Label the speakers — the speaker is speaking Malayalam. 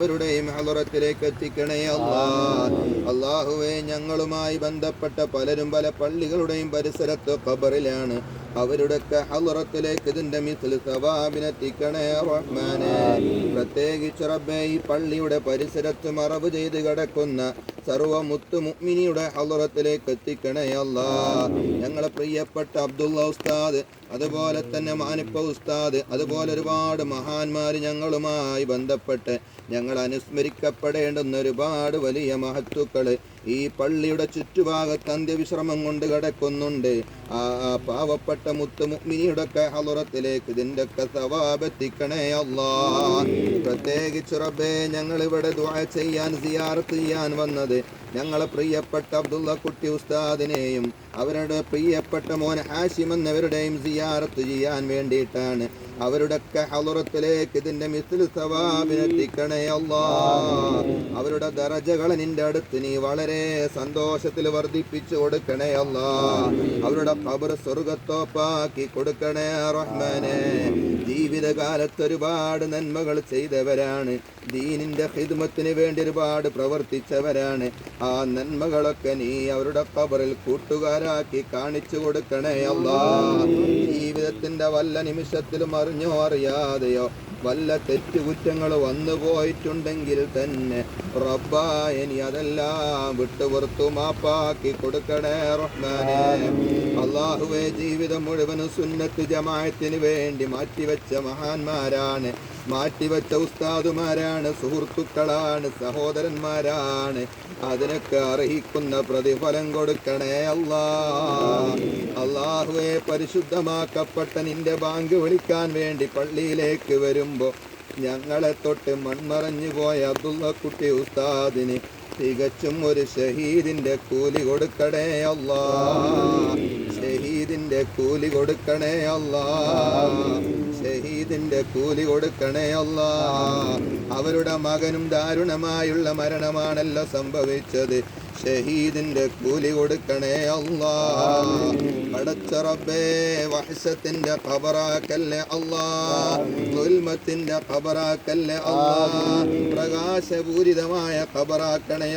Speaker 1: അവരുടെയും ഹളറത്തിലേക്ക് എത്തിക്കണേ അല്ലാഹുവേ, ഞങ്ങളുമായി ബന്ധപ്പെട്ട പലരും പല പള്ളികളുടെയും പരിസരത്ത് ഖബറിലാണ്. അവരുടെയൊക്കെ ഹളറത്തിലേക്ക് ഇതിന്റെ മിസ്ൽ സവാബിനെത്തിക്കണേ റഹ്മാനെ. പ്രത്യേകിച്ച് റബ്ബേ, ഈ പള്ളിയുടെ പരിസരത്ത് മറവ് ചെയ്ത് കിടക്കുന്ന സർവ മുത്തു മുഅ്മിനിയുടെ ഹളറത്തിലേക്ക് എത്തിക്കണേ ഞങ്ങളെ പ്രിയപ്പെട്ട അബ്ദുള്ള ഉസ്താദ്, അതുപോലെ തന്നെ മാനിപ്പ ഉസ്താദ്, അതുപോലെ ഒരുപാട് മഹാന്മാര് ഞങ്ങളുമായി ബന്ധപ്പെട്ട് ഞങ്ങൾ അനുസ്മരിക്കപ്പെടേണ്ടുന്ന ഒരുപാട് വലിയ മഹത്തുക്കള് ഈ പള്ളിയുടെ ചുറ്റുഭാഗത്ത് അന്ത്യവിശ്രമം കൊണ്ട് കിടക്കുന്നുണ്ട്. ആ പാവപ്പെട്ട മുത്തു മുഅ്മിനിയുടെ ഒക്കെ ഹളറത്തിലേക്ക് ഇതിന്റെ ഒക്കെ സവാബെത്തിക്കണേ പ്രത്യേകിച്ച് റബ്ബേ, ഞങ്ങൾ ഇവിടെ ദുആ ചെയ്യാൻ സിയാറത്ത് ചെയ്യാൻ വന്നത് ഞങ്ങളെ പ്രിയപ്പെട്ട അബ്ദുള്ള കുട്ടി ഉസ്താദിനെയും അവരുടെ പ്രിയപ്പെട്ട മോൻ ഹാഷിം എന്നവരുടെയും സിയാറത്ത് ചെയ്യാൻ വേണ്ടിയിട്ടാണ്. അവരുടെയൊക്കെ ഹളറത്തിലേക്ക് ഇതിന്റെ മിസ്ൽ സവാബിനെത്തിക്കണേ അവരുടെ ദറജകളെ നിന്റെ അടുത്ത് നീ വളരെ സന്തോഷത്തിൽ വർദ്ധിപ്പിച്ചു കൊടുക്കണേ അവരുടെ ഖബർ സ്വർഗത്തോപ്പാക്കി കൊടുക്കണേ റഹ്മാനെ. ജീവിതകാലത്ത് ഒരുപാട് നന്മകൾ ചെയ്തവരാണ്, ദീനിന്റെ ഖിദ്മത്തിന് വേണ്ടി ഒരുപാട് പ്രവർത്തിച്ചവരാണ്. ആ നന്മകളൊക്കെ നീ അവരുടെ ഖബറിൽ കൂട്ടുകാരാക്കി കാണിച്ചു കൊടുക്കണേ ജീവിതത്തിന്റെ വല്ല നിമിഷത്തിലും അറിഞ്ഞോ അറിയാതെയോ വല്ല തെറ്റുകുറ്റങ്ങൾ വന്നു പോയിട്ടുണ്ടെങ്കിൽ തന്നെ റബ്ബായ നീ അതെല്ലാം വിട്ടുപുറത്തു മാപ്പാക്കി കൊടുക്കണേ റഹ്മാനെ. അല്ലാഹുവേ, ജീവിതം മുഴുവനും സുന്നത്ത് ജമാഅത്തിന് വേണ്ടി മാറ്റിവെച്ച മഹാന്മാരാണ്, മാറ്റിവെച്ച ഉസ്താദുമാരാണ്, സുഹൃത്തുക്കളാണ്, സഹോദരന്മാരാണ്. അതിനൊക്കെ അർഹിക്കുന്ന പ്രതിഫലം കൊടുക്കണേ അല്ലാഹുവേ, പരിശുദ്ധമാക്കപ്പെട്ട നിന്റെ ബാങ്ക് വിളിക്കാൻ വേണ്ടി പള്ളിയിലേക്ക് വരുമ്പോ ഞങ്ങളെ തൊട്ട് മൺമറഞ്ഞു പോയ അബ്ദുള്ള കുട്ടി ഉസ്താദിന് തികച്ചും ഒരു ഷഹീദിന്റെ കൂലി കൊടുക്കണേ ഷഹീദിന്റെ കൂലി കൊടുക്കണേ ഷഹീദിന്റെ കൂലി കൊടുക്കണേ അവരുടെ മകനും ദാരുണമായുള്ള മരണമാണല്ലോ സംഭവിച്ചത്. ഷഹീദിന്റെ കൂലി കൊടുക്കണേ പടച്ച റബ്ബേ, വഹ്ശത്തിന്റെ ഖബറാക്കല്ലേ ദുൽമത്തിന്റെ ഖബറാക്കല്ലേ പ്രകാശപൂരിതമായ ഖബറാക്കണേ